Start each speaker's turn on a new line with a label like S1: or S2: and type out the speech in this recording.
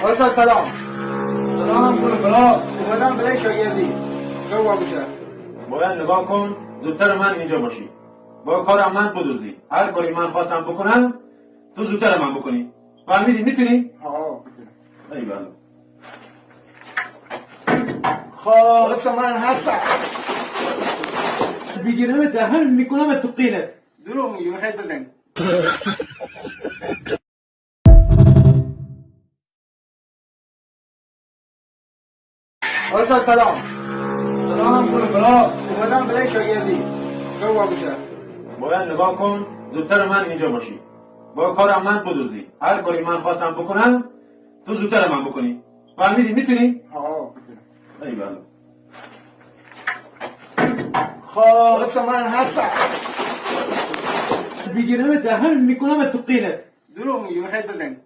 S1: آقا سلام.
S2: سلام بلا.
S1: اومدم برای شاگردی. جو بشه.
S2: باید نگاه کن زودتر من اینجا باشی. با کارم من بدوزی. هر کاری من خواستم بکنم تو زودتر من بکنی. فهمیدی میتونی؟
S1: ها میتونم.
S2: ای بله.
S1: خواست من هستم.
S3: بگیرم دهن میکنم تو قینت.
S1: دروغ میگی میخواید بزن. آقا سلام.
S2: سلام بلا.
S1: اومدم برای شاگردی. جو بشه.
S2: باید نگاه کن زودتر من اینجا باشی. با کارم من بدوزی. هر کاری من خواستم بکنم تو زودتر من بکنی. فهمیدی میتونی؟
S1: ها میتونم.
S2: ای بله.
S1: خواست من هستم.
S3: بگیرم دهن میکنم تو قینت.
S1: دروغ میگی میخواید بزن.